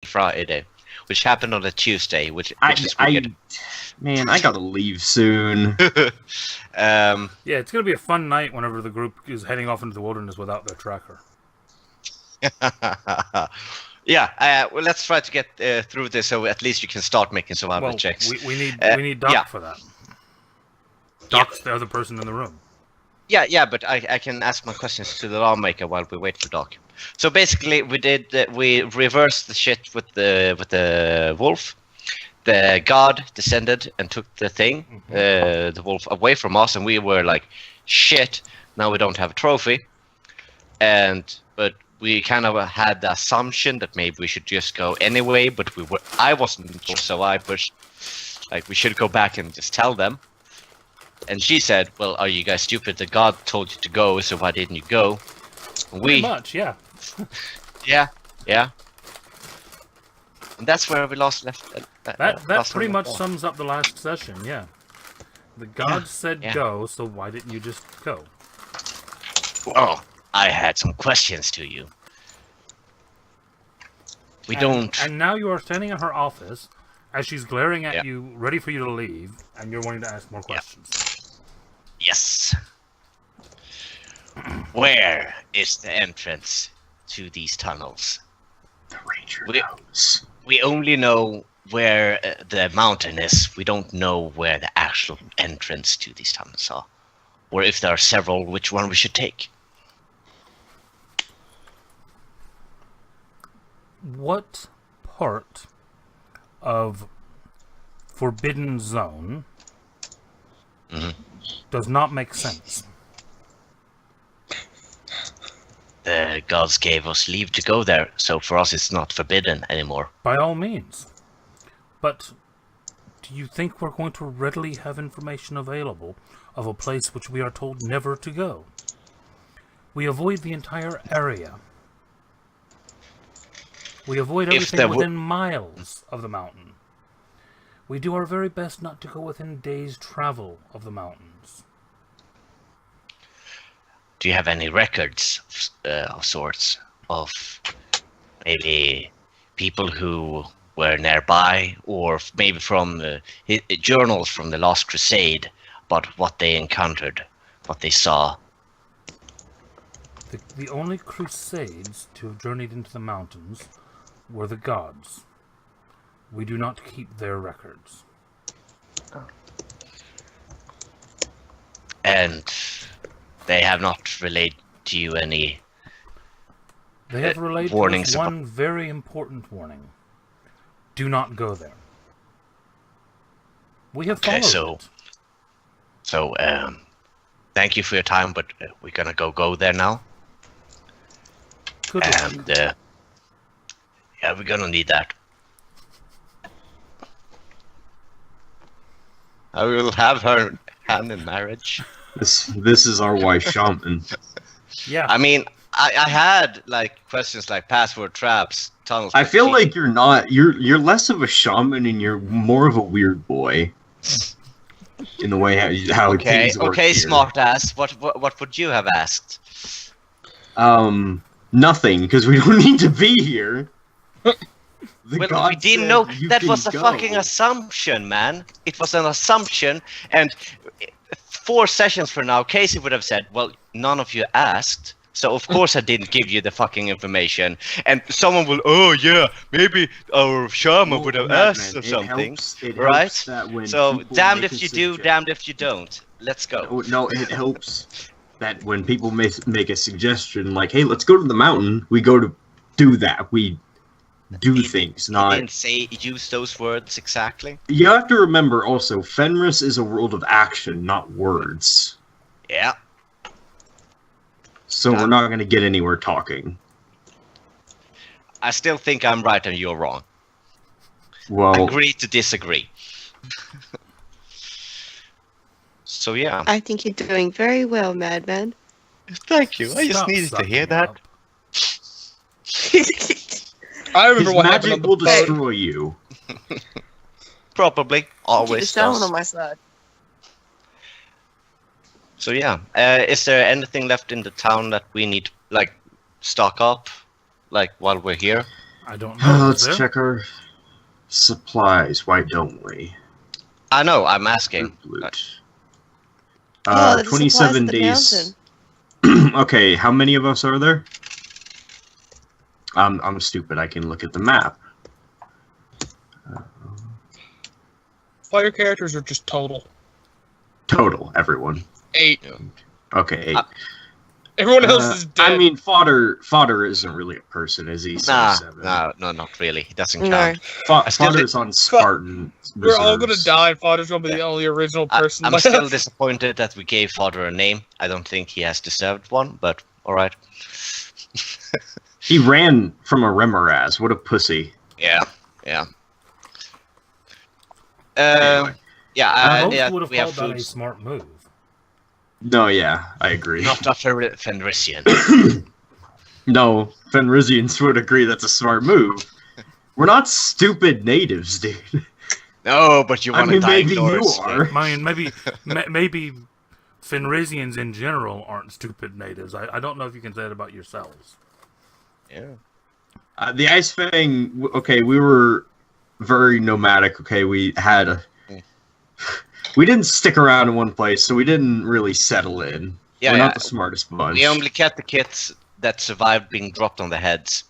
Friday, which happened on a Tuesday, which is weird. Man, I gotta leave soon. Yeah, it's gonna be a fun night whenever the group is heading off into the wilderness without their tracker. Yeah, well, let's try to get through this so at least you can start making survival checks. We need Doc for that. Doc's the other person in the room. Yeah, but I can ask my questions to the lawmaker while we wait for Doc. So basically, we reversed the shit with the wolf. The god descended and took the thing, the wolf, away from us, and we were like, shit. Now we don't have a trophy, but we kind of had the assumption that maybe we should just go anyway. But I wasn't sure, so I pushed like we should go back and just tell them. And she said, well, are you guys stupid? The god told you to go, so why didn't you go? Pretty much, yeah. Yeah. And that's where we left. That pretty much sums up the last session, yeah. The god said go, so why didn't you just go? Well, I had some questions to you. And now you are standing in her office as she's glaring at you, ready for you to leave, and you're wanting to ask more questions. Yes. Where is the entrance to these tunnels? The ranger knows. We only know where the mountain is. We don't know where the actual entrance to these tunnels are. Or if there are several, which one we should take. What part of Forbidden Zone does not make sense? The gods gave us leave to go there, so for us it's not forbidden anymore. By all means. But do you think we're going to readily have information available of a place which we are told never to go? We avoid the entire area. We avoid everything within miles of the mountain. We do our very best not to go within days' travel of the mountains. Do you have any records of sorts of maybe people who were nearby, or maybe from journals from the Last Crusade about what they encountered, what they saw? The only crusades to have journeyed into the mountains were the gods. We do not keep their records. And they have not relayed to you any They have relayed warnings to us one very important warning. Do not go there. We have followed it. So, thank you for your time, but we're gonna go there now. Good and, yeah, we're gonna need that. I will have her hand in marriage. This is our wife, Shaman. Yeah. I mean, I had like questions like password traps, tunnels. I feel like you're not. You're less of a shaman and you're more of a weird boy. In the way how things work okay, here. smartass. What would you have asked? Nothing, because we don't need to be here. Well, we didn't know. That was a fucking assumption, man. It was an assumption, and 4 sessions from now, Casey would have said, well, none of you asked, so of course I didn't give you the fucking information. And someone will, oh yeah, maybe our shaman would have asked or something, right? So, damned if you do, damned if you don't. Let's go. No, it helps that when people make a suggestion like, hey, let's go to the mountain, we go to do that. We do things, not... He didn't use those words exactly. You have to remember also, Fenris is a world of action, not words. Yeah. So we're not going to get anywhere talking. I still think I'm right and you're wrong. Well... Agree to disagree. So yeah. I think you're doing very well, Madman. Thank you. I just needed to hear that. I remember what happened magic will destroy you. Probably. Always Keep the on my side. So yeah, is there anything left in the town that we need, like, stock up, like, while we're here? I don't know. Let's check our supplies. Why don't we? I know. I'm asking. Loot. Oh, the 27 supplies at the days. mountain. Okay, how many of us are there? I'm stupid. I can look at the map. Player characters are just total. Total, everyone. 8. Okay, 8. Everyone else is dead. I mean, fodder isn't really a person, is he? So Nah, 7. no, not really. He doesn't No. count. Fodder's on Spartan. We're all gonna reserves. die, and Fodder's gonna be the only original person I'm left. still disappointed that we gave Fodder a name. I don't think he has deserved one, but alright. He ran from a Remoraz. What a pussy. Yeah. Anyway. Most Yeah, would have we have called that a foods. smart move. No, yeah, I agree. Not after Fenrisian. No, Fenrisians would agree that's a smart move. We're not stupid natives, dude. No, but you I want to mean, die maybe you gloriously. are. I mean, maybe Fenrisians in general aren't stupid natives. I don't know if you can say that about yourselves. Yeah. The Ice Fang, okay, we were very nomadic, okay, we had we didn't stick around in one place, so we didn't really settle in. Yeah, We're yeah. not the smartest bunch. We only kept the kids that survived being dropped on the heads.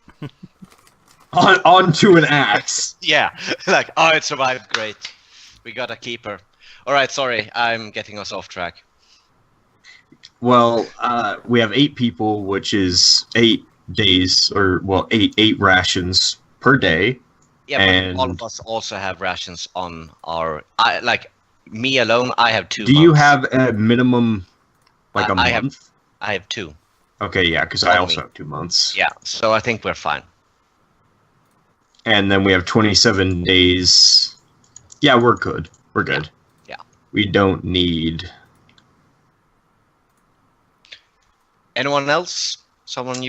Onto an axe. Yeah, like, oh, it survived, great. We got a keeper. Alright, sorry, I'm getting us off track. Well, we have 8 people, which is 8 days, or, well, 8 rations per day. Yeah, And- but all of us also have rations on our... like, me alone, I have 2 Do you months. have a minimum, like a I have- month? I have 2. Okay, yeah, because I On also me. have 2 months. Yeah, so I think we're fine. And then we have 27 days. Yeah, we're good. We're good. Yeah. We don't need... Anyone else? Something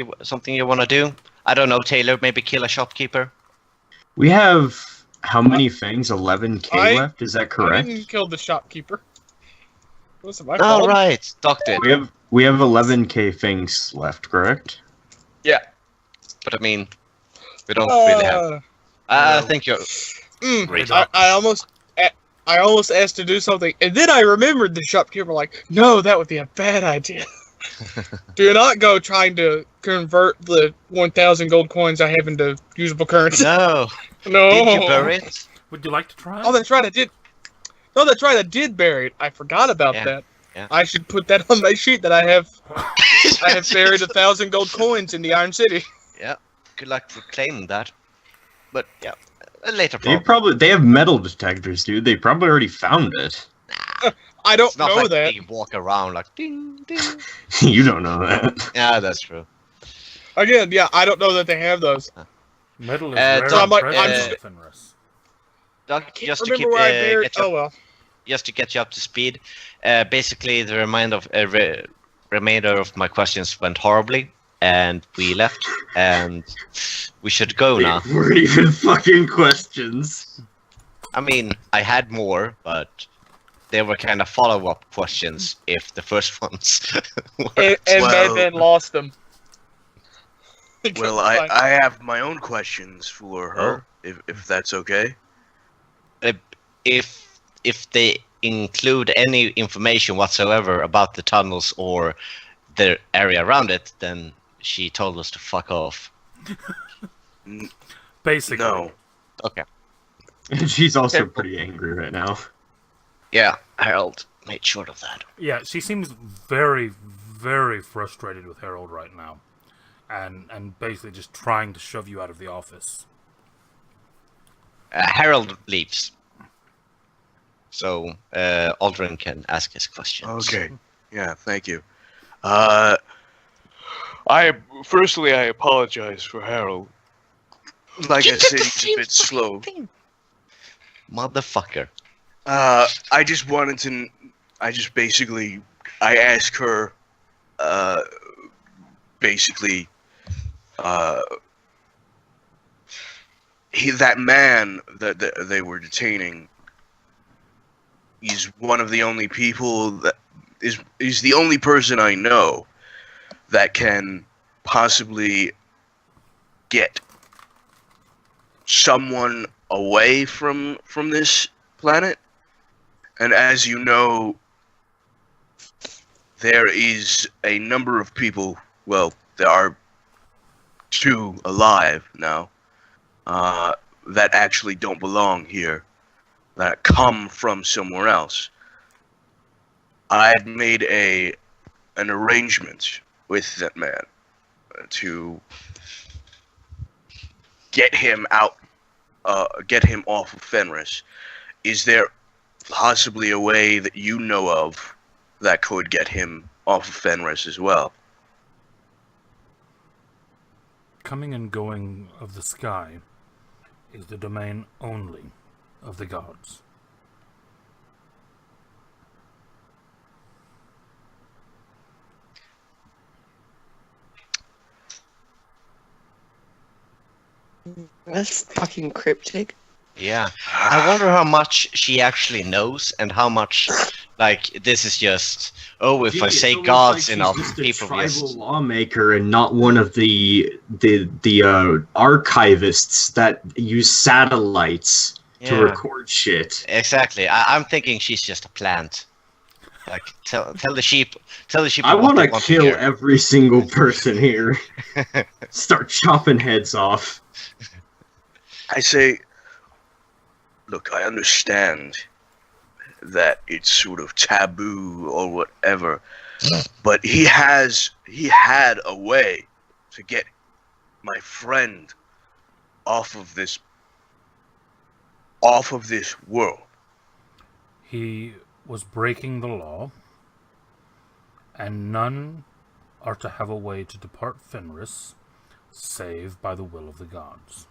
you want to do? I don't know, Taylor, maybe kill a shopkeeper? We have how many fangs? 11k I- left? Is that I correct? didn't kill the shopkeeper. Wasn't my Oh, fault. right, Doc did. We have 11k fangs left, correct? But I mean, we don't really have... I think you're... Great. I almost asked to do something, and then I remembered the shopkeeper. Like, no, that would be a bad idea. Do not go trying to convert the 1,000 gold coins I have into usable currency. No. No. Did you bury it? Would you like to try? Oh, that's right. I did. No, that's right. I did bury it. I forgot about Yeah, that. yeah. I should put that on my sheet that I have. I have buried 1,000 gold coins in the Iron City. Yeah. Good luck for claiming that. But yeah, a later problem. They have metal detectors, dude. They probably already found it. I don't It's not know like that. they walk around like ding ding. You don't know that. Yeah, that's true. Again, yeah, I don't know that they have those. Metal is So rare I'm and like- precious I'm in just- Fenris. Doc, just to Remember keep where I buried? get you Oh well. just to get you up to speed, basically the remainder of my questions went horribly, and we left, and we should go now. They weren't even fucking questions. I mean, I had more, but they were kind of follow-up questions if the first ones were. And Well- Madman lost them. Well, I have my own questions for her, if that's okay. If they include any information whatsoever about the tunnels or the area around it, then she told us to fuck off. Basically. No. Okay. And she's also pretty angry right now. Yeah, Harold made sure of that. Yeah, she seems very, very frustrated with Harold right now. And basically just trying to shove you out of the office. Harold leaves. So, Aldrin can ask his questions. Okay. Yeah, thank you. Firstly, I apologize for Harold. Like I said, he's a bit slow. Motherfucker. I just wanted to. I asked her. Basically. That man that they were detaining. He's one of the only people that is the only person I know that can possibly get someone away from this planet. And as you know, there is a number of people, well, there are 2 alive now, that actually don't belong here, that come from somewhere else. I had made an arrangement with that man to get him out, get him off of Fenris. Is there possibly a way that you know of that could get him off of Fenris as well? Coming and going of the sky is the domain only of the gods. That's fucking cryptic. Yeah. I wonder how much she actually knows and how much, like, this is just, oh, if Gee, I it's say almost gods like enough, she's just a people tribal just... lawmaker and not one of the archivists that use satellites to Yeah. record shit. Exactly. I'm thinking she's just a plant. Like, tell the sheep I what they want to want kill hear. every single person here. Start chopping heads off. I say, look, I understand that it's sort of taboo or whatever, but he had a way to get my friend off of this world. He was breaking the law, and none are to have a way to depart Fenris save by the will of the gods.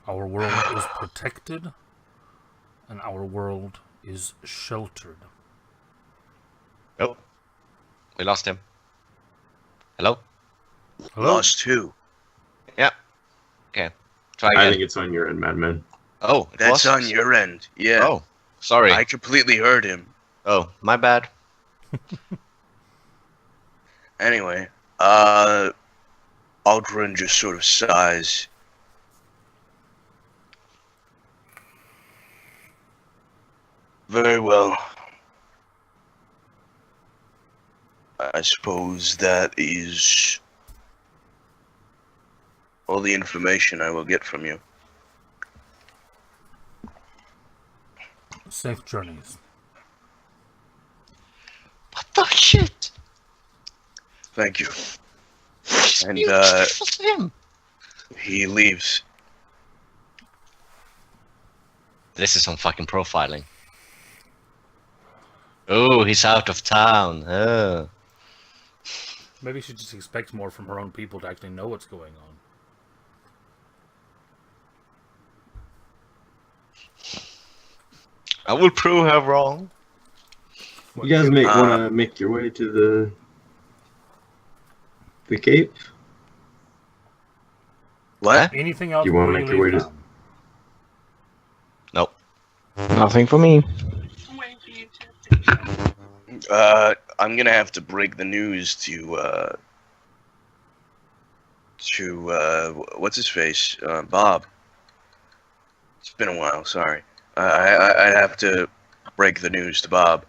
Our world is protected, and our world is sheltered. Oh, we lost him. Hello? Hello? Lost who? Yeah. Okay. Try I again. think it's on your end, Madman. Oh, it That's was? on your end. Yeah. Oh, sorry. I completely heard him. Oh, my bad. Anyway, Aldrin just sort of sighs. Very well. I suppose that is all the information I will get from you. Safe journeys. What the shit? Thank you. And Beautiful to him. he leaves. This is some fucking profiling. Oh, he's out of town. Oh. Maybe she just expects more from her own people to actually know what's going on. I will prove her wrong. You guys want to make your way to the cape? What? Anything else? You wanna before make your way leave to- town? Nope. Nothing for me. I'm gonna have to break the news to what's his face? Bob. It's been a while. Sorry. I'd have to break the news to Bob.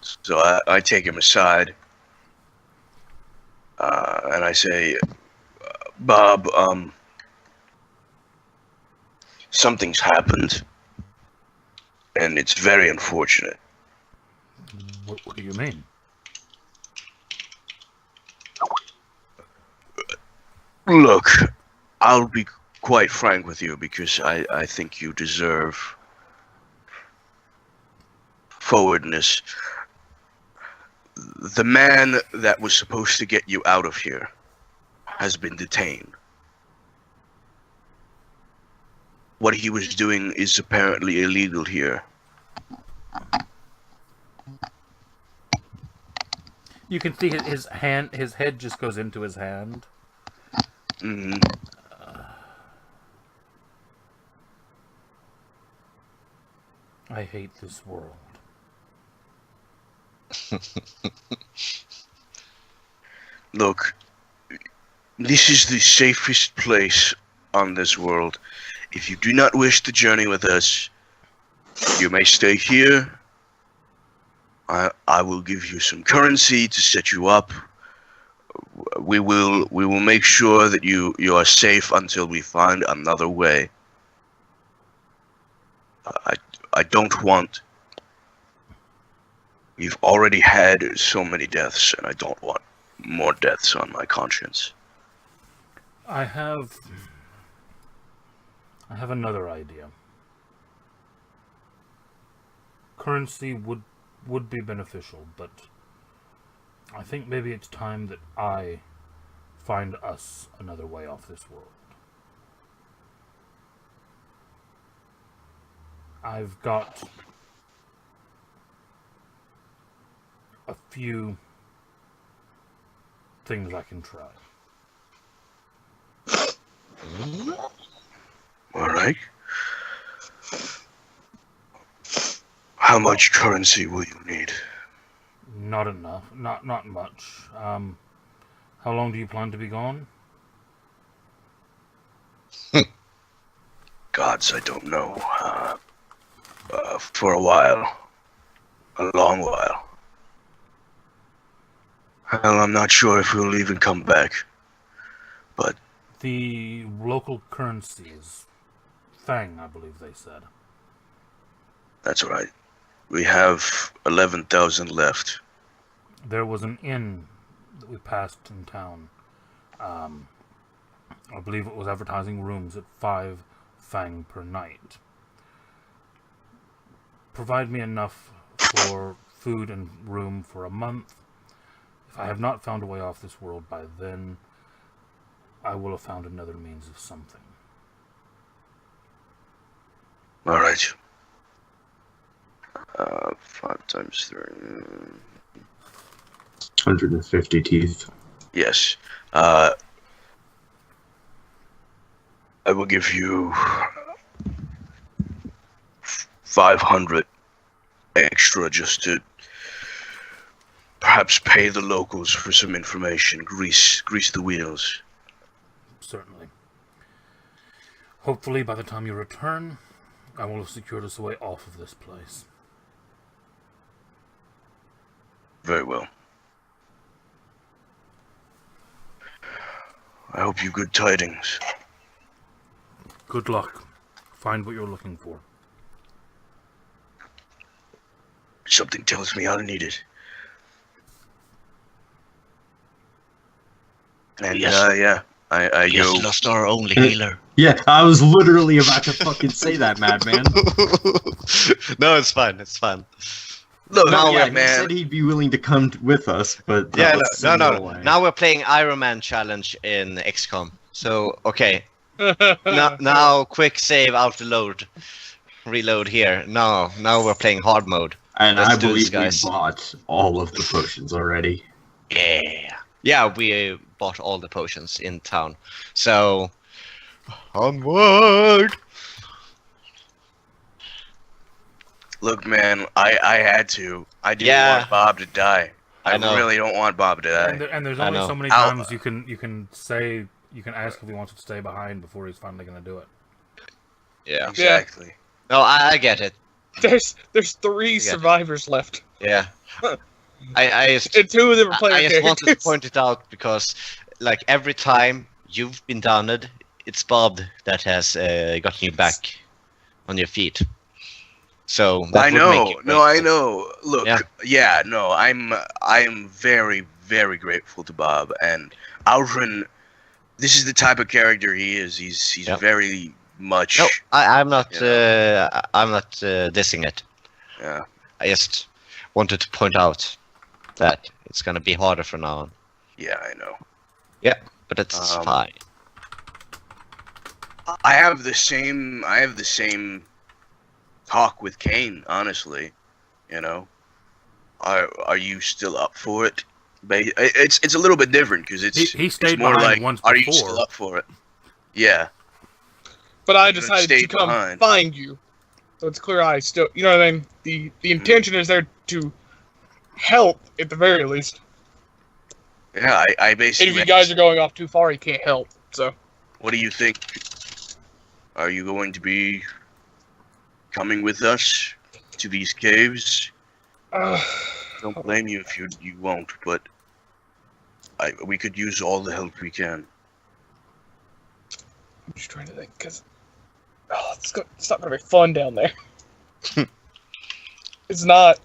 So I take him aside, and I say, Bob, something's happened, and it's very unfortunate. What do you mean? Look, I'll be quite frank with you because I think you deserve forwardness. The man that was supposed to get you out of here has been detained. What he was doing is apparently illegal here. You can see his hand, his head just goes into his hand. Mhm. I hate this world. Look, this is the safest place on this world. If you do not wish to journey with us, you may stay here. I will give you some currency to set you up. We will make sure that you are safe until we find another way. I don't want. We've already had so many deaths, and I don't want more deaths on my conscience. I have another idea. Currency would be beneficial, but I think maybe it's time that I find us another way off this world. I've got a few things I can try. All right. How much currency will you need? Not enough. Not much. How long do you plan to be gone? Gods, I don't know. For a while. A long while. Hell, I'm not sure if we'll even come back. But The local currency is Fang, I believe they said. that's right. We have 11,000 left. There was an inn that we passed in town. I believe it was advertising rooms at 5 Fang per night. Provide me enough for food and room for a month. If I have not found a way off this world by then, I will have found another means of something. All right. 5 times 3. 150 teeth. Yes. I will give you 500 extra just to perhaps pay the locals for some information, grease the wheels. Certainly. Hopefully, by the time you return, I will have secured us a way off of this place. Very well. I hope you good tidings. Good luck. Find what you're looking for. Something tells me I'll need it. And Yes. yeah, I We just go. lost our only healer. Yeah, I was literally about to fucking say that, madman. No, it's fine. It's fine. Look, No, yeah, yeah, he man. said he'd be willing to come with us, but that Yeah, was no. way. Now we're playing Iron Man challenge in XCOM. So okay, now quick save out the load, reload here. Now we're playing hard mode. And Let's I do this, believe we guys. bought all of the potions already. Yeah, we bought all the potions in town. So onward. Look, man, I had to. I didn't Yeah. want Bob to die. I I know. really don't want Bob to die. And there's I only know. so many Ow. times you can ask if he wants to stay behind before he's finally going to do it. Yeah. Exactly. No, I get it. There's 3 survivors left, Yeah. I just and 2 of them are player I just wanted to characters. point it out because, like, every time you've been downed, it's Bob that has gotten you back on your feet. So that I would make know. you No, I grateful. know. Look, Yeah. no, I am very, very grateful to Bob and Aldrin. This is the type of character he is. He's Yep. very much. No, I'm not. You know. I'm not dissing it. Yeah. I just wanted to point out that it's gonna be harder from now on. Yeah, I know. But it's Um, fine. I have the same talk with Kane, honestly. You know, are you still up for it? It's a little bit different because He stayed it's more behind like, once are you before. still up for it? Yeah. But I You decided to stayed come behind. find you, so it's clear I still. You know what I mean? The intention is there to help at the very least. Yeah, I And basically. if you guys are going off too far, he can't help. So. What do you think? Are you going to be coming with us to these caves? Don't blame you if you won't, but we could use all the help we can. I'm just trying to think, because it's not going to be fun down there. It's not.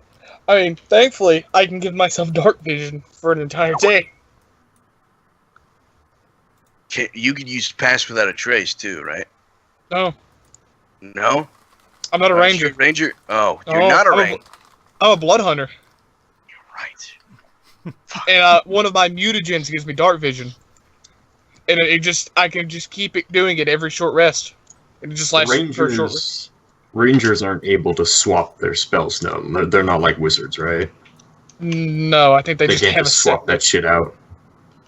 I mean, thankfully, I can give myself dark vision for an entire day. You could use Pass Without a Trace too, right? No, No? I'm not a Aren't ranger. you a ranger? Oh, you're Oh, not a I'm ranger. I'm a blood hunter. Right. And one of my mutagens gives me dark vision. And I can just keep it doing it every short rest. And it just lasts for a short rest. Rangers aren't able to swap their spells. No, they're not like wizards, right? No, I think they just can't have a just swap set. that shit out.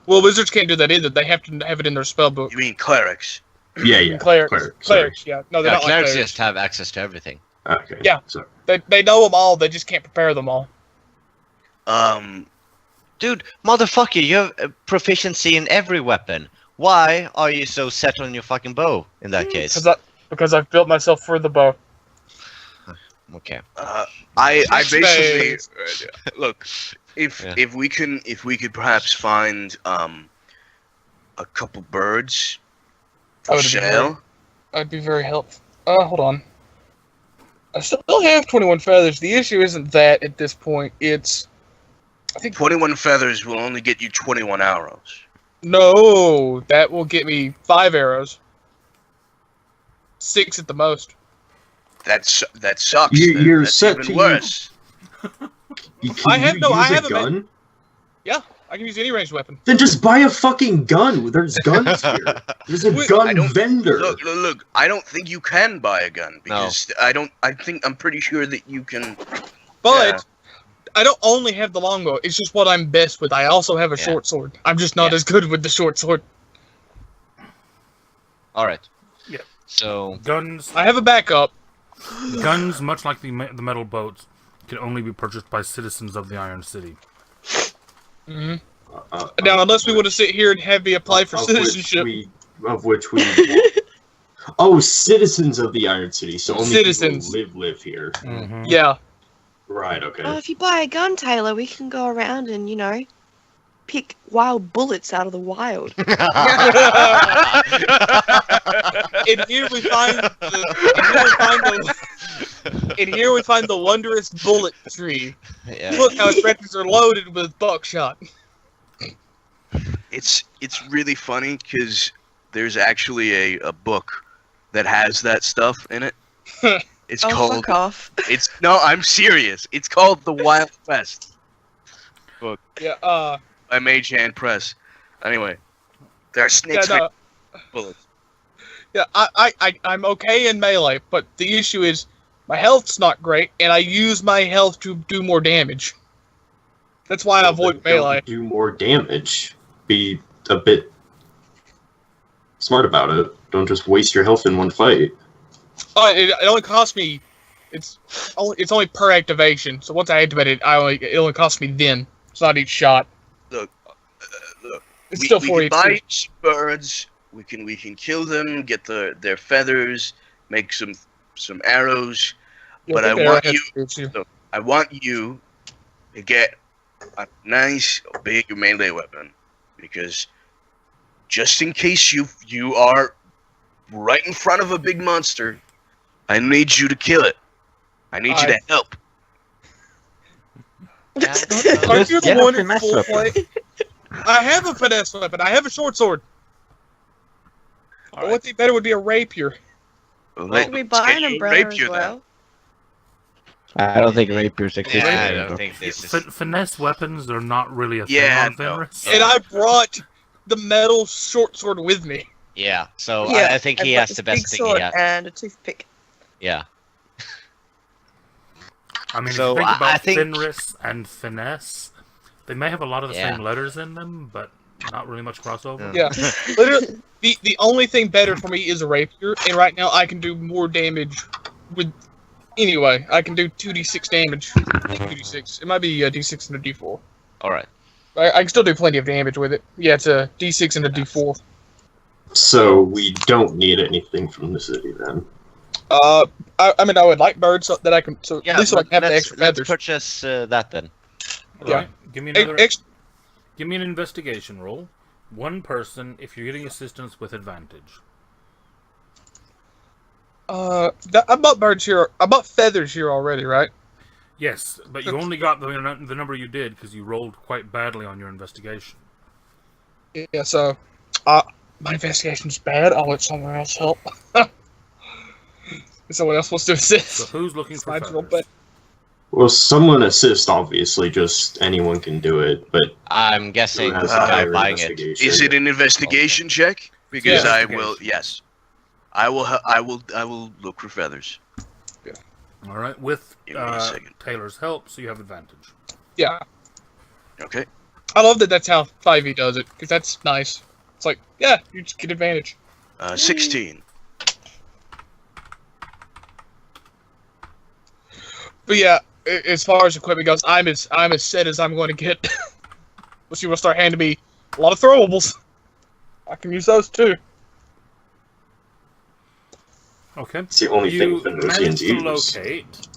Well, wizards can't do that either. They have to have it in their spell book. You mean clerics? Yeah. Clerics, yeah. No, they're Yeah, not like clerics clerics. just have access to everything. Okay. Yeah. So They know them all, they just can't prepare them all. Dude, motherfucker, you have proficiency in every weapon. Why are you so set on your fucking bow in that case? Because I've built myself for the bow. Okay. I basically look if we could perhaps find a couple birds That for would be sale. I'd be very helpful. Hold on. I still have 21 feathers. The issue isn't that at this point. It's... I think... 21 feathers will only get you 21 arrows. No, that will get me 5 arrows. 6 at the most. That sucks. You're That's set even to worse. I have a gun. Yeah, I can use any ranged weapon. Then just buy a fucking gun. There's guns here. There's a Wait, gun vendor. Look. I don't think you can buy a gun because I'm pretty sure that you can. But I don't only have the longbow. It's just what I'm best with. I also have a short sword. I'm just not as good with the short sword. All right. Yeah. So Guns, I have a backup. guns, much like the metal boats, can only be purchased by citizens of the Iron City. Now, unless we want to sit here and have me apply for citizenship. Of which we. Oh, citizens of the Iron City. So only Citizens. people live here. Mm-hmm. Yeah. Right. Okay. Oh, if you buy a gun, Taylor, we can go around and, pick wild bullets out of the wild. And here we find the wondrous bullet tree. yeah. Look how its branches are loaded with buckshot. It's really funny because there's actually a book that has that stuff in it. It's Oh, called. fuck off. No, I'm serious. It's called The Wild West Yeah, by Mage Hand Press. Anyway, there are snakes no. bullets. Yeah, I'm okay in melee, but the issue is my health's not great, and I use my health to do more damage. That's why I avoid melee. Don't do more damage. Be a bit smart about it. Don't just waste your health in one fight. Oh, it only costs me. It's only per activation. So once I activate it, it only costs me then. It's not each shot. Look. It's We still can 40 buy birds. We can kill them, get their feathers, make some arrows. But I want you to get a nice big melee weapon, because just in case you are right in front of a big monster, I need you to kill it. I need you to help. Aren't you the one in full play? I have a finesse weapon. I have a short sword. But what better would be a rapier. Can we buy an umbrella as well? I don't think rapiers exist. Yeah, I don't think this is. Finesse weapons are not really a thing Yeah, on Fenris. And I brought the metal short sword with me. Yeah. So Yeah, I think he I've has got the this best big thing he sword has. and a toothpick. Yeah. I mean, So, if you think I about think- Fenris and Finesse, they may have a lot of the Yeah. same letters in them, but not really much crossover. Yeah. Literally, the only thing better for me is a rapier, and right now I can do more damage with... Anyway, I can do 2d6 damage. 2d6. It might be a d6 and a d4. All right. I can still do plenty of damage with it. Yeah, it's a D6 and a D4. So we don't need anything from the city then. I mean, I would like birds so that I can, so Yeah, at least so I can have the let's, extra let's feathers. purchase that then. Yeah. Alright, give me another. Ex- Give me an investigation roll. One person if you're getting assistance with advantage. I bought birds here. I bought feathers here already, right? Yes, but you only got the number you did because you rolled quite badly on your investigation. Yeah. So, my investigation's bad. I'll let someone else help. If someone else wants to assist. So who's looking for Mine's real feathers? bad. Well, someone assist, obviously. Just anyone can do it, but I'm guessing who has the a guy higher buying it. investigation? Is it an investigation check? Because Yeah. I will. Yes, I will. I will look for feathers. All right, with Give me a second. Taylor's help, so you have advantage. Yeah. Okay. I love that that's how 5e does it, because that's nice. It's like, yeah, you just get advantage. 16. But yeah, as far as equipment goes, I'm as set as I'm going to get. Unless you want to start handing me a lot of throwables. I can use those too. Okay. It's the only thing You Fenris managed to use. locate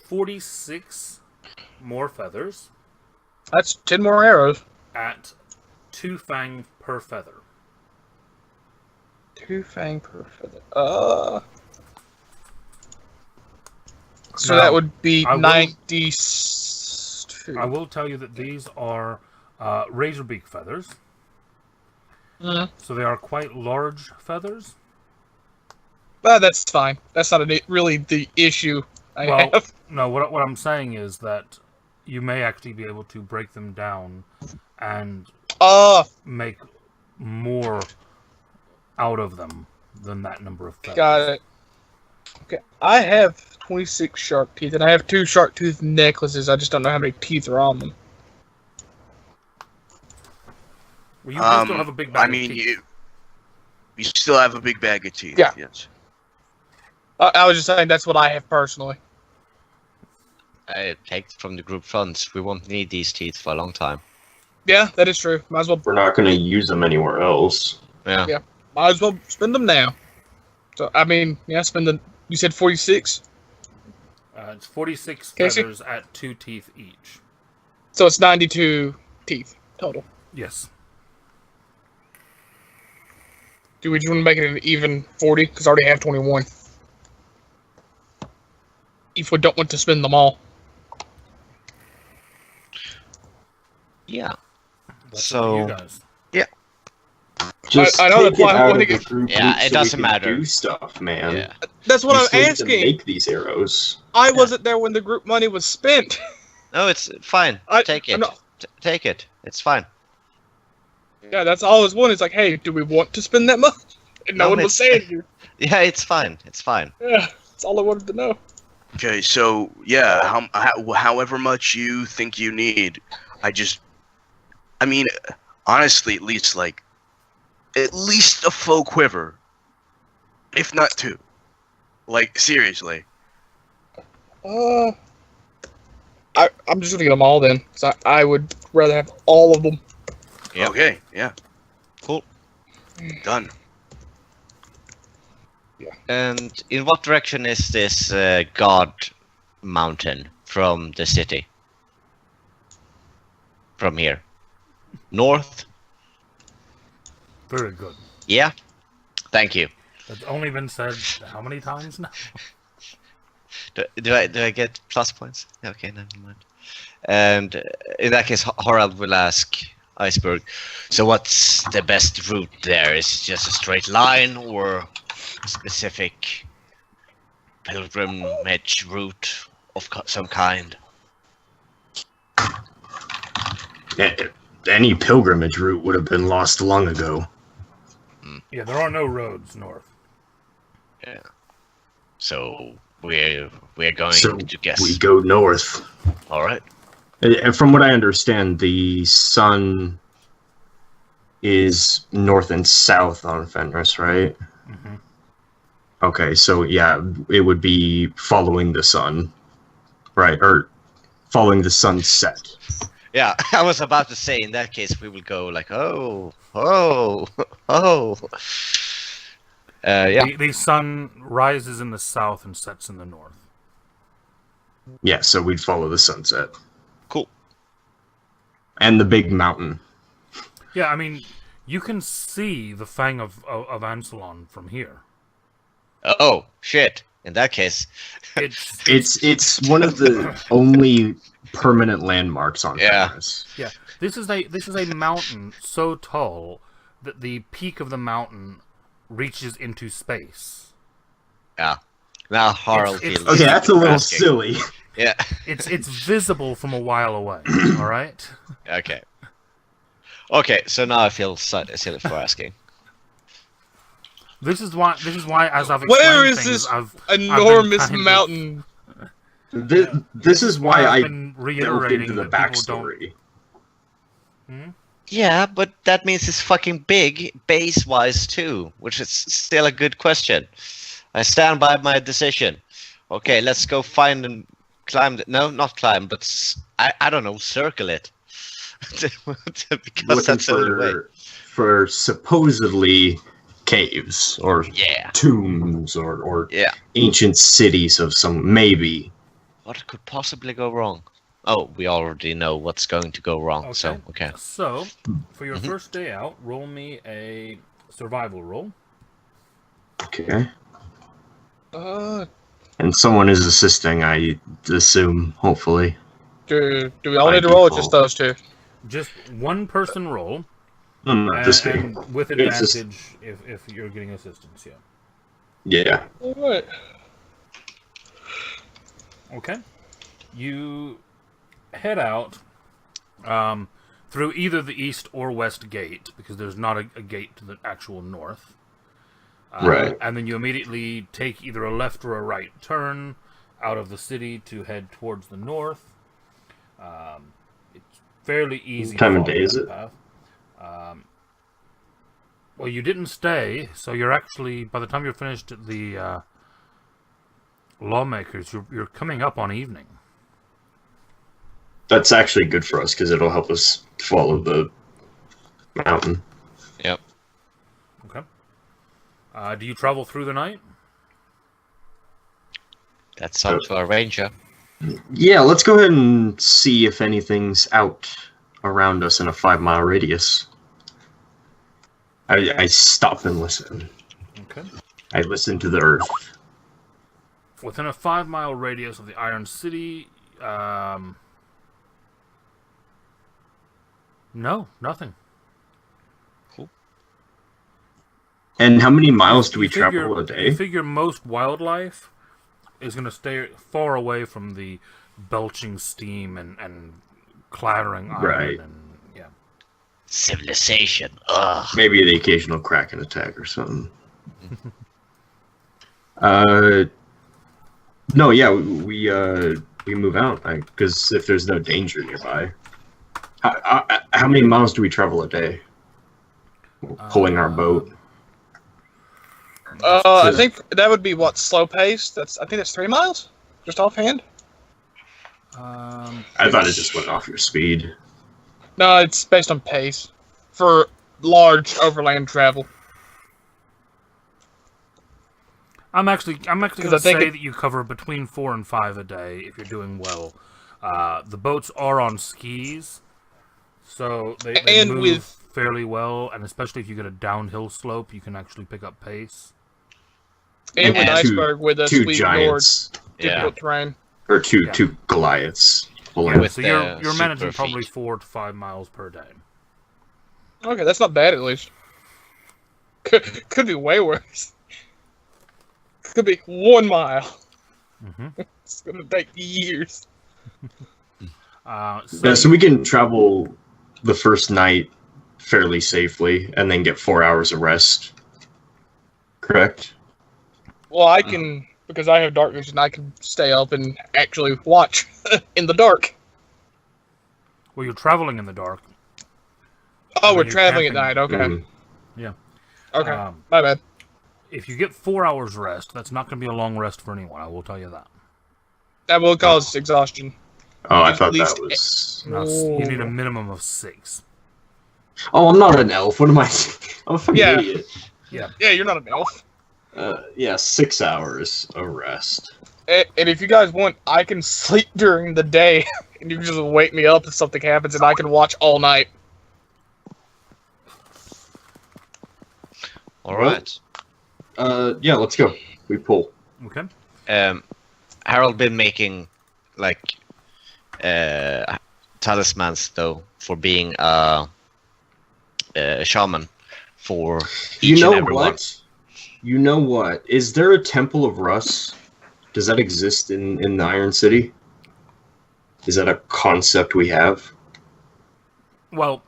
46 more feathers That's 10 more arrows. at 2 fang per feather. 2 fang per feather. So Now, that would be I will- 92. I will tell you that these are razorbeak feathers, Mhm. so they are quite large feathers. That's fine. That's not really the issue I Well, have. no, what I'm saying is that you may actually be able to break them down and make more out of them than that number of feathers. Got it. Okay, I have 26 shark teeth, and I have 2 shark tooth necklaces. I just don't know how many teeth are on them. Well, you still have a big bag I of mean, teeth. you still have a big bag of teeth. Yeah. Yes. I was just saying that's what I have personally. I take from the group funds. We won't need these teeth for a long time. Yeah, that is true. Might as well We're not going to use them anywhere else. Yeah. spend them now. So I mean, yeah, spend the. You said 46, It's 46 Casey? feathers at 2 teeth each. so it's 92 teeth total. Yes. Do we just want to make it an even 40? Because I already have 21. If we don't want to spend them all. Yeah. That's So- up to you guys. Just I know take the plot- it out when of it the group Yeah, loot it so we doesn't can matter. do stuff, man. Yeah. That's what You I'm still need to asking. make these arrows. I wasn't there when the group money was spent. No, it's fine. Take I'm it. not- Take it. It's fine. Yeah, that's all I was wondering. It's like, hey, do we want to spend that much? And no No, one was it's- saying you. Yeah, it's fine. It's fine. Yeah, that's all I wanted to know. Okay, so yeah, however much you think you need, I mean, honestly, at least a full quiver, if not 2. Like seriously. I'm just gonna get them all then, because I would rather have all of them. Yep. Okay, yeah. Cool. Done. And in what direction is this God mountain from the city? From here? North? Very good. Yeah? Thank you. That's only been said how many times now? Do I get plus points? Okay, never mind. And in that case, Harald will ask Iceberg, so what's the best route there? Is it just a straight line or a specific pilgrimage route of some kind? Any pilgrimage route would have been lost long ago. Yeah, there are no roads north. Yeah. So we're going So to guess. we go north. All right. And from what I understand, the sun is north and south on Fenris, right? Mm-hmm. Okay, so yeah, it would be following the sun, right? Or following the sunset. Yeah, I was about to say, in that case, we will go like, oh, oh, oh. Yeah. The sun rises in the south and sets in the north. Yeah, so we'd follow the sunset. Cool. And the big mountain. Yeah, I mean, you can see the Fang of Ansalon from here. Oh, shit. In that case. It's one of the only permanent landmarks on Fenris. Yeah. This is a mountain so tall that the peak of the mountain reaches into space. Yeah. Now Harl feels... Okay, that's a little silly. Yeah. It's visible from a while away, alright? Okay. Okay, so now I feel silly for asking. This is why, as I've explained Where is things, this I've enormous been mountain? This is why I've I been delved reiterating into the that people backstory. Yeah, but that means it's fucking big, base-wise too, which is still a good question. I stand by my decision. Okay, let's go find and climb... No, not climb, but I don't know, circle it. Because that's the only way. For supposedly caves or tombs or ancient cities of some maybe. What could possibly go wrong? Oh, we already know what's going to go wrong. So So, for your first day out, roll me a survival roll. Okay. And someone is assisting, I assume, hopefully. Do we all need to roll, or just those two? Just one person roll. Just me. And with advantage if you're getting assistance, Yeah. Alright. Okay. You head out through either the east or west gate, because there's not a gate to the actual north. Right. And then you immediately take either a left or a right turn out of the city to head towards the north. It's fairly easy. What time of day is it? Path. Well, you didn't stay, so you're actually, by the time you're finished at the lawmakers, you're coming up on evening. That's actually good for us because it'll help us follow the mountain. Yep. Okay. Do you travel through the night? That's up to our ranger. Yeah, let's go ahead and see if anything's out around us in a 5-mile radius. I stop and listen. Okay. I listen to the earth. Within a 5-mile radius of the Iron City, no, nothing. Cool. And how many miles do we You figure- travel a day? You figure most wildlife is going to stay far away from the belching steam and clattering iron. Right. And, yeah. Civilization. Ugh. Maybe the occasional Kraken attack or something. No, yeah, we move out because if there's no danger nearby. How many miles do we travel a day? Pulling our boat. I think that would be slow pace. I think that's 3 miles, just offhand. I thought it just went off your speed. No, it's based on pace for large overland travel. I'm actually going to I think say that you cover between 4 and 5 a day if you're doing well. The boats are on skis, so they move fairly well, and especially if you get a downhill slope, you can actually pick up pace. And with iceberg with a two sweet giants, difficult terrain. or two Goliaths. With So you're super managing probably feet. 4 to 5 miles per day. Okay, that's not bad at least. Could be way worse. Could be 1 mile. It's gonna take years. So we can travel the first night fairly safely, and then get 4 hours of rest. Correct? Well, I can, because I have dark vision, I can stay up and actually watch in the dark. Well, you're traveling in the dark. Oh, we're you're traveling at camping. night. Okay. Mhm. Yeah. Okay. Um, My bad. If you get 4 hours rest, that's not going to be a long rest for anyone, I will tell you that. That will cause exhaustion. Oh, I At thought least that was. No, you need a minimum of 6. Oh, I'm not an elf. What am I? I'm a fucking Yeah. idiot. Yeah, you're not an elf. Yeah, 6 hours of rest. And if you guys want, I can sleep during the day, and you can just wake me up if something happens, and I can watch all night. All right. Yeah, let's go. We pull. Okay. Harold been making like talismans though for being a shaman for each You know and every one. what? You know what? Is there a Temple of Russ? Does that exist in the Iron City? Is that a concept we have? Well,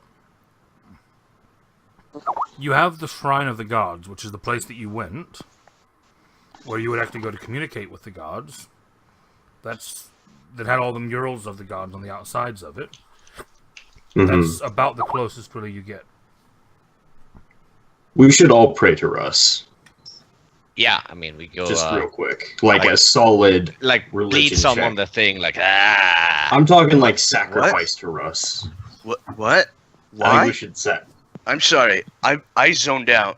you have the Shrine of the Gods, which is the place that you went, where you would actually go to communicate with the gods. That had all the murals of the gods on the outsides of it. That's about the closest really you get. We should all pray to Russ. Yeah, I mean we go Just real quick. Like a solid like bleed religion some check. on the thing like ah. I'm talking like sacrifice to Russ. What? I think Why? we should set. I'm sorry. I zoned out,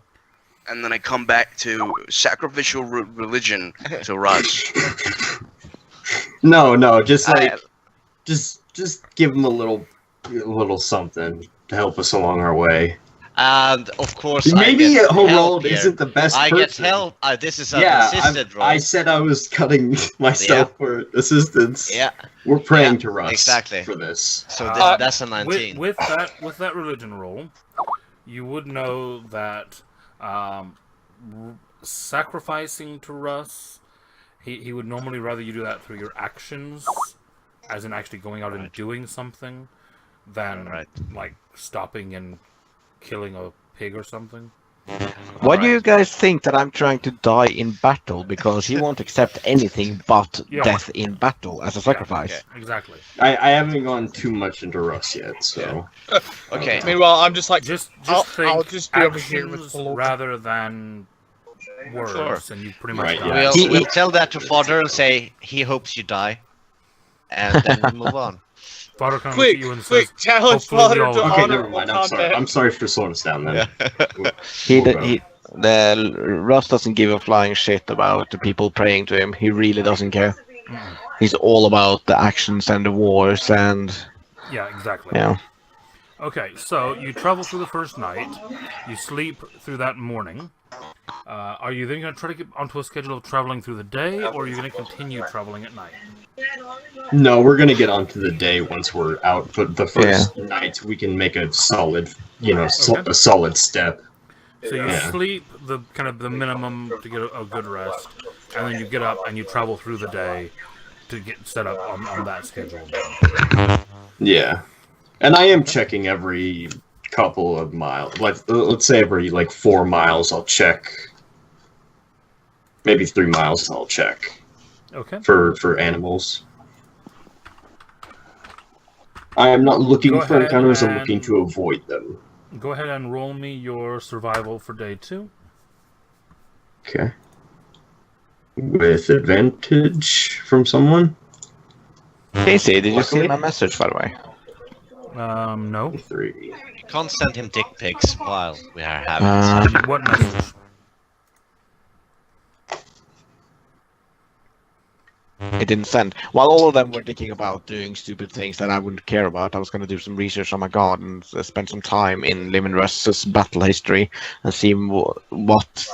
and then I come back to sacrificial religion to Russ. No, just like just give him a little something to help us along our way. And of course, Maybe I get help Harold here. isn't the best I person. get help. This is a Yeah, assisted role. I said I was cutting myself for assistance. Yeah, We're praying Yeah, to Russ exactly. for this. so that's a 19. With that religion roll, you would know that sacrificing to Russ, he would normally rather you do that through your actions, as in actually going out and doing something, than like stopping and killing a pig or something. Why do you guys think that I'm trying to die in battle? Because he won't accept anything but death in battle as a sacrifice. Yeah, exactly. I haven't gone too much into Russ yet, so. Okay. Meanwhile, I'm just like, Just I'll think just be over here with actions Paul. rather than words, and you pretty much Right, die. yeah. We'll tell that to Father and say he hopes you die, and then we move on. Father comes Quick, to you and says, quick, challenge hopefully we Father all- to Okay, honor never mind. combat. I'm sorry for slowing us down then. The Russ doesn't give a flying shit about the people praying to him. He really doesn't care. He's all about the actions and the wars and Yeah, exactly. yeah. Okay, so you travel through the first night. You sleep through that morning. Are you then going to try to get onto a schedule of traveling through the day, or are you going to continue traveling at night? No, we're gonna get onto the day once we're out. But the first night, we can make a solid, a solid step. So you sleep the minimum to get a good rest, and then you get up and you travel through the day to get set up on that schedule. Yeah, and I am checking every couple of miles. Let's say every 4 miles, I'll check. Maybe 3 miles, I'll check. Okay. For animals. I am not looking Go for ahead encounters, I'm and- looking to avoid them. Go ahead and roll me your survival for day 2. Okay. With advantage from someone? Casey, did you see my message, by the way? No. 3. You can't send him dick pics while we are having this. What message? It didn't send. While all of them were thinking about doing stupid things that I wouldn't care about, I was going to do some research on my god and spend some time in Lim Russ's battle history and see what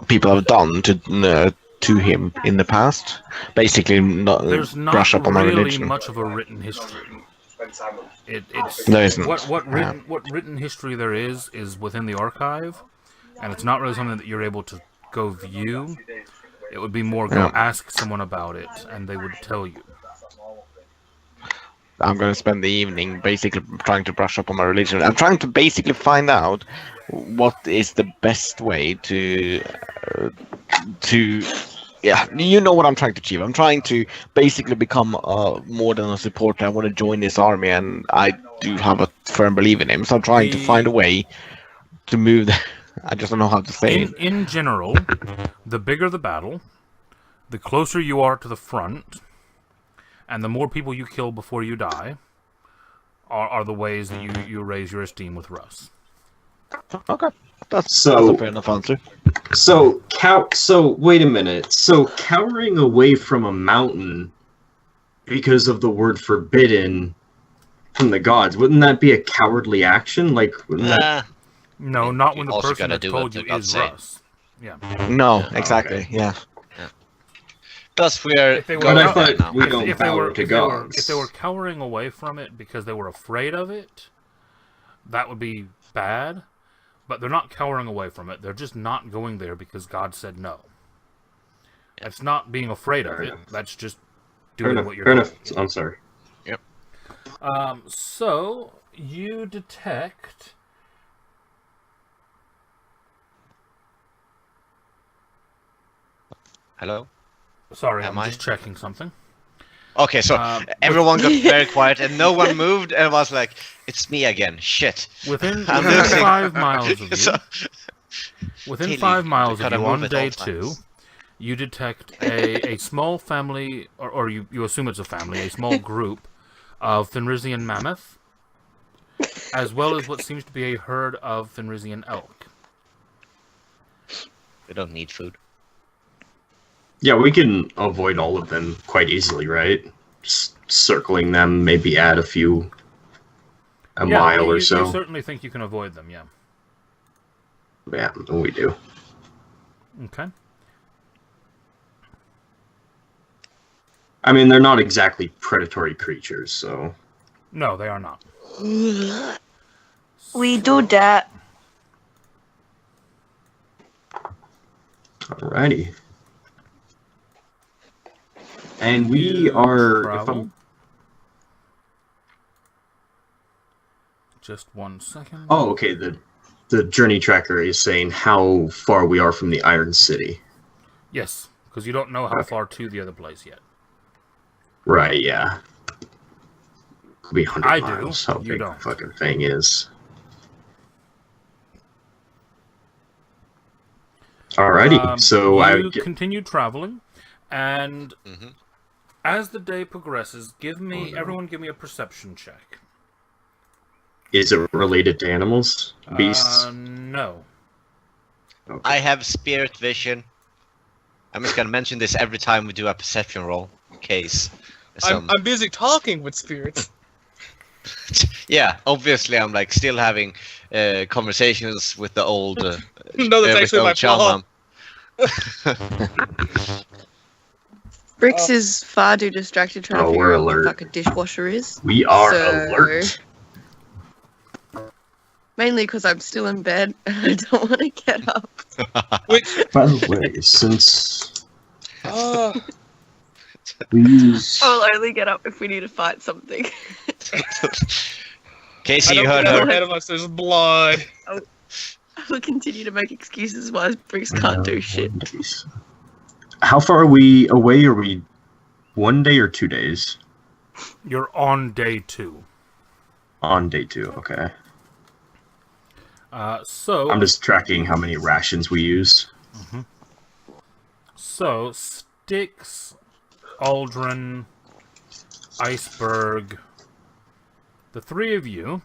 people have done to him in the past. Basically, There's not brush up on my really religion. much of a written history. It's There isn't. What written history there is within the archive, and it's not really something that you're able to go view. It would be more go ask someone about it, and they would tell you. I'm going to spend the evening basically trying to brush up on my religion. I'm trying to basically find out what is the best way to yeah, you know what I'm trying to achieve. I'm trying to basically become more than a supporter. I want to join this army, and I do have a firm belief in him. So I'm trying to find a way to move. I just don't know how to say it. In general, the bigger the battle, the closer you are to the front, And the more people you kill before you die are the ways that you raise your esteem with Russ. Okay. That's So- a fair enough answer. So wait a minute. So cowering away from a mountain because of the word forbidden from the gods, wouldn't that be a cowardly action? Like, wouldn't that? No, And not you when the also person gotta that do told what you the gods is say. Russ. Yeah. No, Yeah. exactly. Okay. Yeah. Plus, we are If they were But I not- thought now. we if, don't if they bow were to if they were gods. if they were cowering away from it because they were afraid of it, that would be bad. But they're not cowering away from it. They're just not going there because God said no. It's not being afraid of Fair it. enough. That's just Fair doing enough. what you're Fair doing. enough. I'm sorry. So you detect. Hello. Sorry, Am I'm I? just checking something. Okay, so everyone got very quiet and no one moved, and was like, "It's me again." Shit. Within I'm 5 miles of you, So- within Haley, 5 miles of gotta you move on at day all 2, times. you detect a small family, or you assume it's a family, a small group of Fenrisian mammoth, as well as what seems to be a herd of Fenrisian elk. We don't need food. Yeah, we can avoid all of them quite easily, right? Just circling them, maybe add a mile or you so. certainly think you can avoid them, yeah. Yeah, we do. Okay. I mean, they're not exactly predatory creatures, so No, they are not. We do that. alrighty. And we are. If Travel. I'm, Just 1 second. oh, okay. The journey tracker is saying how far we are from the Iron City. Yes, because you don't know how Okay. far to the other place yet. Right? Yeah. Could be 100 I do, miles. How you big don't. the fucking thing is. Alrighty. So I you would get, continue traveling, and Mhm. as the day progresses, no. everyone give me a perception check. is it related to animals, beasts? No. Okay. I have spirit vision. I'm just gonna mention this every time we do a perception roll, in case. I'm busy talking with spirits. Yeah, obviously I'm like still having conversations with the old. No, that's with the actually old my shaman. Brix is far too distracted trying to Oh, figure we're out what the alert. fuck a dishwasher is. We are So- alert. Mainly because I'm still in bed and I don't want to get up. Which, By the way, since uh, we use I'll only get up if we need to fight something. I Casey, don't you heard get her. ahead of us. There's blood. I will continue to make excuses why Brix can't do shit. How far are we away? Are we 1 day or 2 days? You're on day 2. On day 2, okay. So I'm just tracking how many rations we use. Styx, Aldrin, Iceberg, the three of you,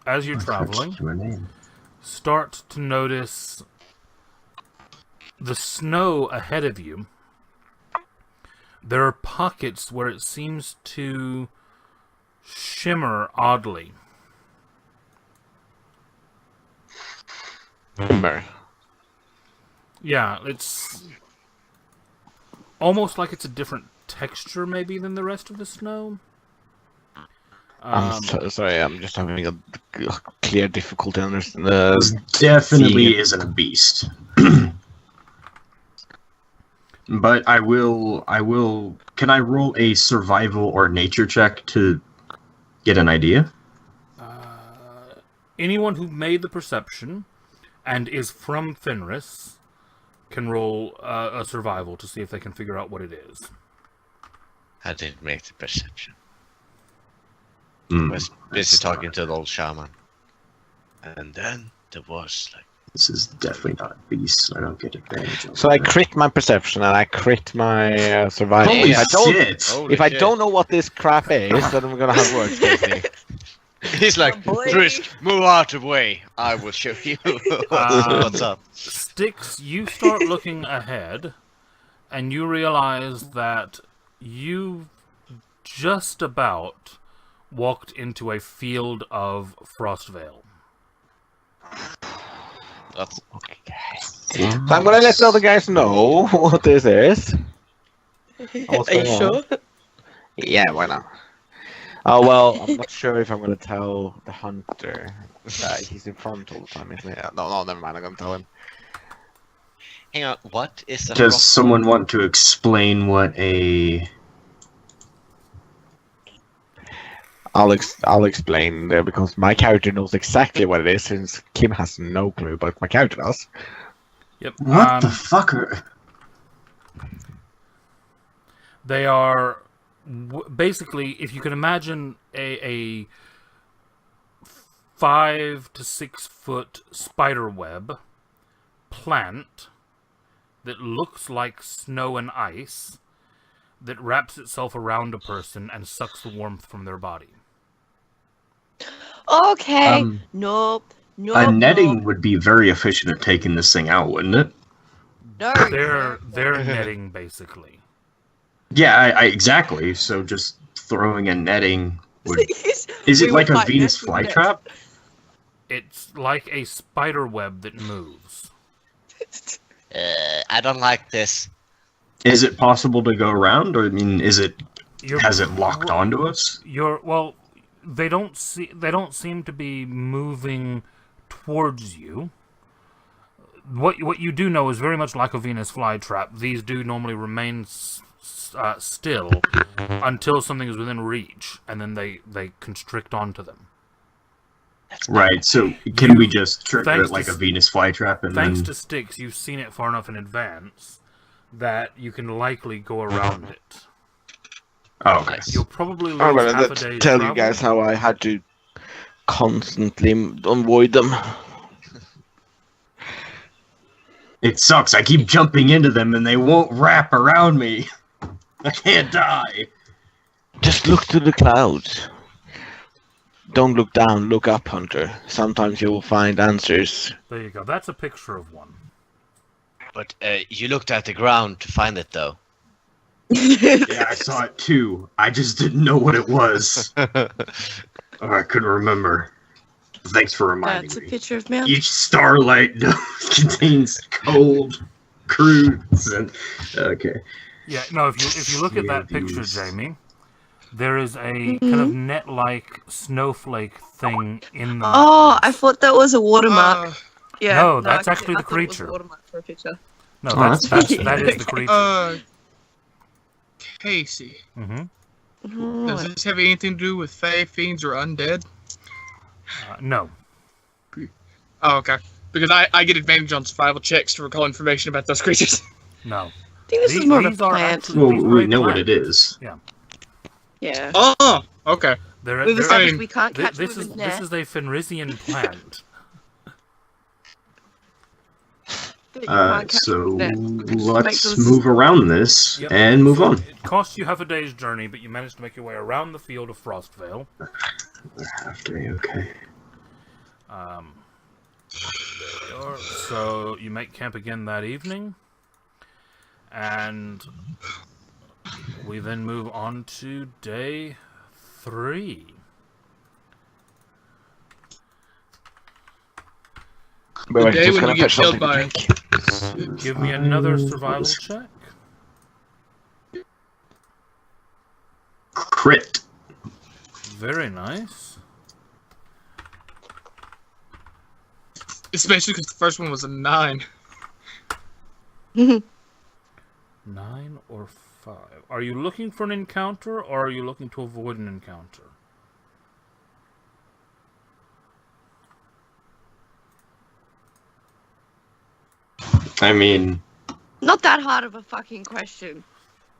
as you're traveling, Your name. start to notice the snow ahead of you. There are pockets where it seems to shimmer oddly. Remember. Yeah, it's almost like it's a different texture maybe than the rest of the snow. I'm sorry, I'm just having a clear difficulty understanding. Definitely Seeing it. isn't a beast. But I will. Can I roll a survival or nature check to get an idea? Anyone who made the perception and is from Fenris can roll a survival to see if they can figure out what it is. I didn't make the perception. Hmm, I was busy talking to the old shaman. And then there was like This is definitely not a beast. I don't get advantage of So I that. crit my perception and I crit my survival. Holy if I don't, shit! Holy if I shit. don't know what this crap is, then I'm gonna have words, Casey. He's like, Oh, boy. Drisk, move out of the way. I will show you what's up. Styx, you start looking ahead, and you realize that you just about walked into a field of Frostvale. That's So I'm gonna let the other guys know what this is. What's Are you going on? sure? Yeah, why not? Oh well, I'm not sure if I'm gonna tell the hunter. He's in front all the time, isn't he? No, never mind. I'm gonna tell him. hang on. What is a Does rock- someone want to explain what a... I'll explain there because my character knows exactly what it is, since Kim has no clue, but my character does. Yep. What the fuck are... They are basically, if you can imagine a 5 to 6 foot spider web plant that looks like snow and ice that wraps itself around a person and sucks the warmth from their body. Okay. Um, Nope. Nope. A netting nope. would be very efficient at taking this thing out, wouldn't it? No. They're netting, basically. Yeah, I exactly. So just throwing a netting would... Is it We like would a fight Venus next with flytrap? It's like a spider web that moves. I don't like this. Is it possible to go around, or I mean, is it... You're- Has it locked onto us? Well, they don't seem to be moving towards you. What you do know is very much like a Venus flytrap. These do normally remain still until something is within reach, and then they constrict onto them. Right, so can we just trigger thanks it like to a Venus flytrap and Thanks then... to Styx, you've seen it far enough in advance that you can likely go around it. Oh, okay. You'll probably lose I'm gonna half a day's tell travel. you guys how I had to constantly avoid them. It sucks. I keep jumping into them and they won't wrap around me. I can't die. Just look to the clouds. Don't look down, look up, Hunter. Sometimes you will find answers. There you go. That's a picture of one. But you looked at the ground to find it, though. Yeah, I saw it too. I just didn't know what it was. Oh, I couldn't remember. Thanks for reminding That's a me. picture of me. Each starlight contains cold crudes and... Okay. Yeah, no, if you look at that picture, Views. Jamie, there is a kind of net-like snowflake thing in the Oh, I thought that was a watermark. Yeah. No, that's I actually the thought it was a creature. watermark for a picture. No, Oh, that's that's that is the creature. Casey, hmm does this have anything to do with fae, fiends, or undead? No. Oh, okay. Because I get advantage on survival checks to recall information about those creatures. No. I think this is more of a plant. Well, these are we a know what plant. it is. Yeah. Oh, okay. They're, We've they're- established mean, we can't catch this them is with this net. is a Fenrisian plant. that you can't catch So with net. Make let's those- move around this Yep. and move So on. It costs you half a day's journey, but you managed to make your way around the field of Frostvale. Okay. There you are. So you make camp again that evening, and we then move on to day 3. But The I'm day just when gonna you get fetch killed something to by- drink. Give me another survival check. Crit. Very nice. Especially because the first one was a 9. 9 or 5. Are you looking for an encounter, or are you looking to avoid an encounter? I mean, Not that hard of a fucking question.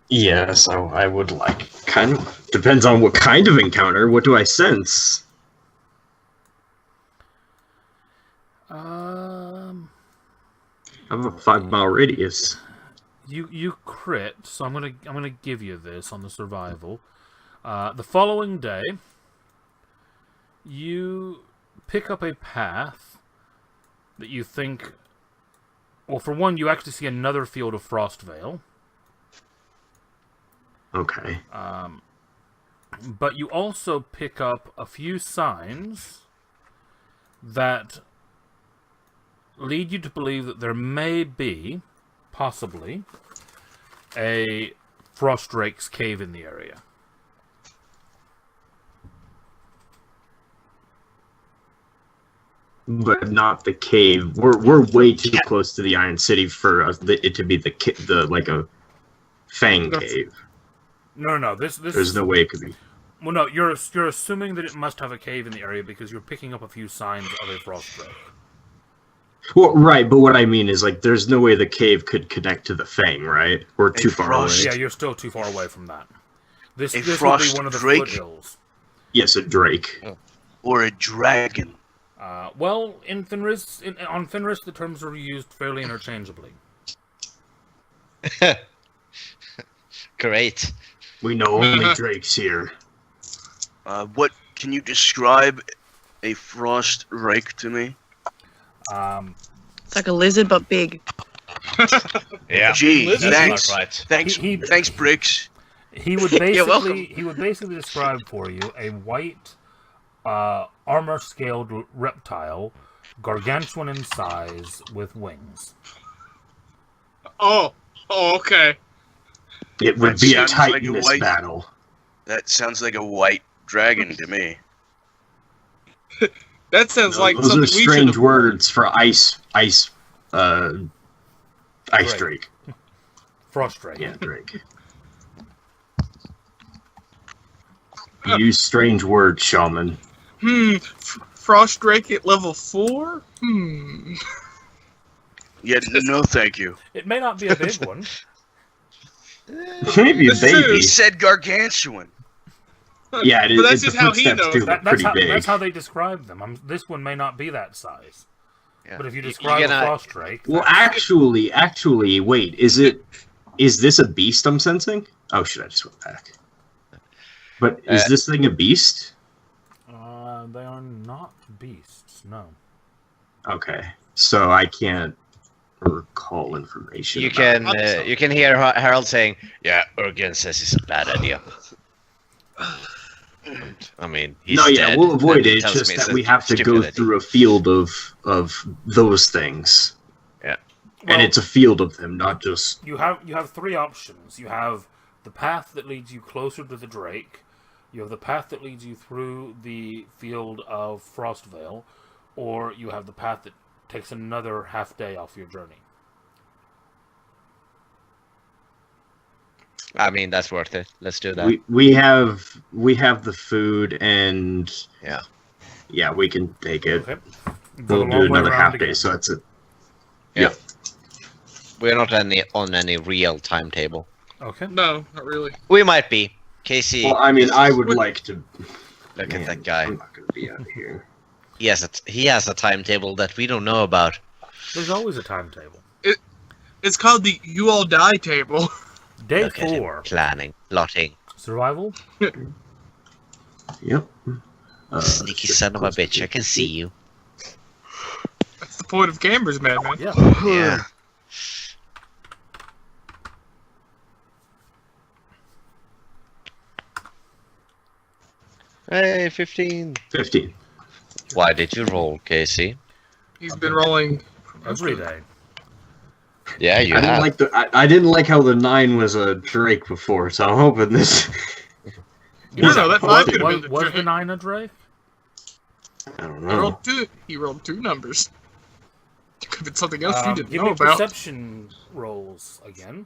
yes, I would like. Kind of depends on what kind of encounter. What do I sense? I have a 5-mile radius. You crit, so I'm gonna give you this on the survival. The following day, you pick up a path that you think. Well, for one, you actually see another field of Frostvale. Okay. But you also pick up a few signs that lead you to believe that there may be, possibly, a Frostdrake's cave in the area. But not the cave. We're way too close to the Iron City for it to be the like a Fang cave. No. This. There's no way it could be. Well, no. You're assuming that it must have a cave in the area because you're picking up a few signs of a Frostdrake. Well, right, but what I mean is, like, there's no way the cave could connect to the Fang, right? We're too far away. Yeah, you're still too far away from that. This will be one of the Drake? foothills. Yes, a Drake. Or a dragon. Well, on Fenris, the terms are used fairly interchangeably. Great. We know only Drakes here. What can you describe a frost rake to me? It's like a lizard, but big. Yeah. Gee, Lizard. thanks. Right. Thanks, Briggs. He would basically describe for you a white, armor-scaled reptile, gargantuan in size, with wings. Oh, okay. It would That be a sounds like a Titanus white- battle. That sounds like a white dragon to me. That sounds like Those something are we should strange have. words for ice Drake. Frostdrake. Yeah, Drake. Use strange words, shaman. Frost Drake at level 4? Yeah, no thank you. It may not be a big one. Maybe a That's true. He baby. said gargantuan. Yeah, it is. But that's The just how he footsteps knows. do look That's pretty big. how they describe them. This one may not be that size. Yeah. But if you You- describe you're a gonna- Frostdrake... Well, actually, wait. Is this a beast I'm sensing? Oh shit! I just went back. But is this thing a beast? they are not beasts, no. Okay, so I can't recall information. You about can it. you can hear Harold saying, "Yeah, Urgen says it's a bad idea." I mean, he's No, yeah, dead. we'll avoid That it. It's tells just me it's that a we have to stupid go idea. through a field of those things. Yeah. And it's a field of them, not just. You have three options. You have the path that leads you closer to the Drake. You have the path that leads you through the field of Frostvale, or you have the path that takes another half day off your journey. I mean, that's worth it. Let's do that. We have the food and yeah, we can take it. Okay. We'll do another half day, so that's it. Yeah. We're not on any real timetable. Okay. No, not really. We might be. Casey, Well, I mean, I would like to. look Man, at that guy. I'm not gonna be out of here. He has a timetable that we don't know about. There's always a timetable. It's called the You All Die table. Day Look at him 4. planning, plotting. Survival. Yep. Sneaky son of a bitch! I can see you. That's the point of cameras, madman. Yeah. Yeah. Hey, 15. 15. Why did you roll, Casey? He's been rolling Every day. Yeah, you I didn't have. like I didn't like how the 9 was a Drake before, so I'm hoping this. No, that 5 could have Was, been the was the Drake. 9 a Drake? I don't He know. rolled 2. He rolled 2 numbers. It could have been something else you didn't Give know me about. perception rolls again.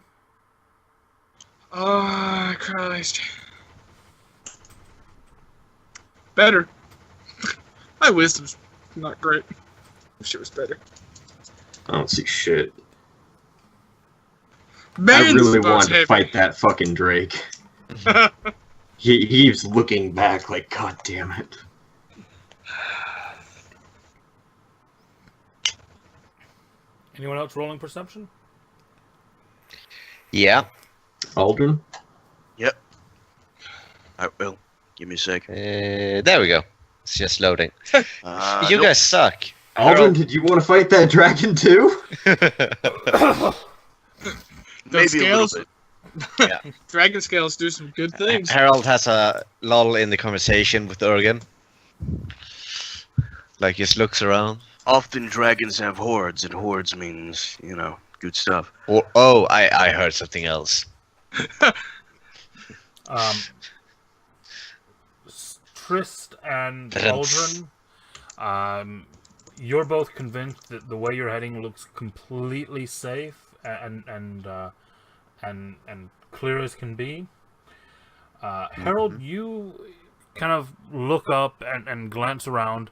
Oh, Christ. Better. My wisdom's not great. Wish it was better. I don't see shit. I Man's really about want to heavy. fight that fucking Drake. He's looking back like, God damn it. Anyone else rolling perception? Yeah. Aldrin? Yep. I will. Give me a sec. There we go. It's just loading. You Nope. guys suck. Aldrin, did you want to fight that dragon too? Those Maybe a little scales, bit. dragon scales do some good things. Harold has a lull in the conversation with Urgen. Like, just looks around. Often dragons have hordes, and hordes means, good stuff. Or, oh, I heard something else. Trist and Aldrin, you're both convinced that the way you're heading looks completely safe and clear as can be. Harold, you kind of look up and glance around,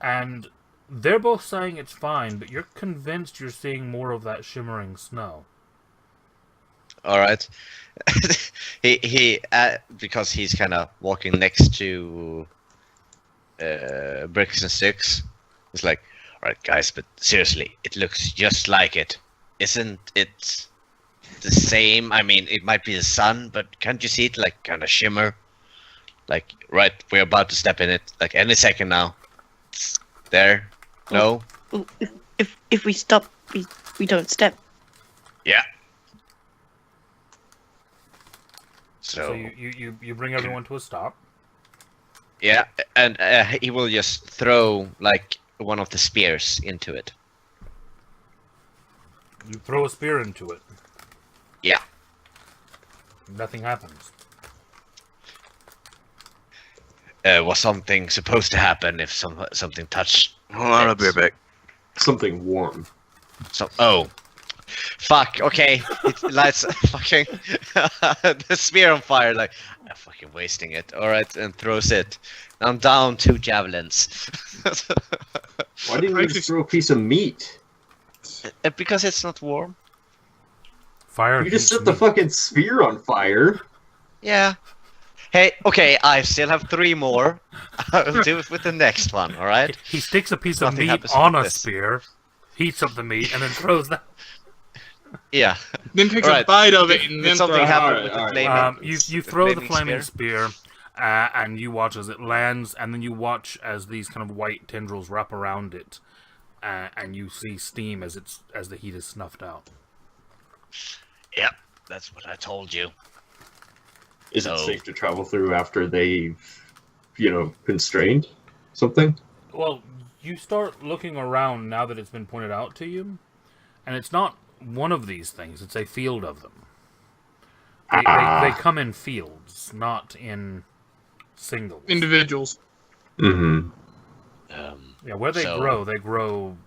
and they're both saying it's fine, but you're convinced you're seeing more of that shimmering snow. All right. he because he's kind of walking next to Bricks and Sticks. It's like, all right, guys, but seriously, it looks just like it. Isn't it the same? I mean, it might be the sun, but can't you see it like kind of shimmer? Like, right, we're about to step in it. Like any second now. There. No. Well, if we stop, we don't step. Yeah. So you bring everyone to a stop. Yeah, and he will just throw like one of the spears into it. You throw a spear into it. Yeah. Nothing happens. Was something supposed to happen if something touched? Hold on, I'll be right back. Something warm. Oh. Fuck, okay. It lights fucking the spear on fire, like, I'm fucking wasting it. Alright, and throws it. I'm down 2 javelins. Why didn't you just throw a piece of meat? Because it's not warm. Fire. You just heats set the meat. fucking sphere on fire. Yeah. Hey, okay, I still have 3 more. I'll do it with the next one, alright? He sticks a piece of Nothing meat happens on with a this. spear, heats up the meat, and then throws that. Yeah. Then takes Alright. a bite of it and Did then something throws it. happen Alright, with the alright. flaming? You throw the flaming flaming spear, and you watch as it lands, and then you watch as these kind of white tendrils wrap around it, and you see steam as the heat is snuffed out. Yep, that's what I told you. Is So- it safe to travel through after they've, constrained something? Well, you start looking around now that it's been pointed out to you, and it's not one of these things, it's a field of them. They come in fields, not in singles. Individuals. Mm-hmm. Yeah, where they So- grow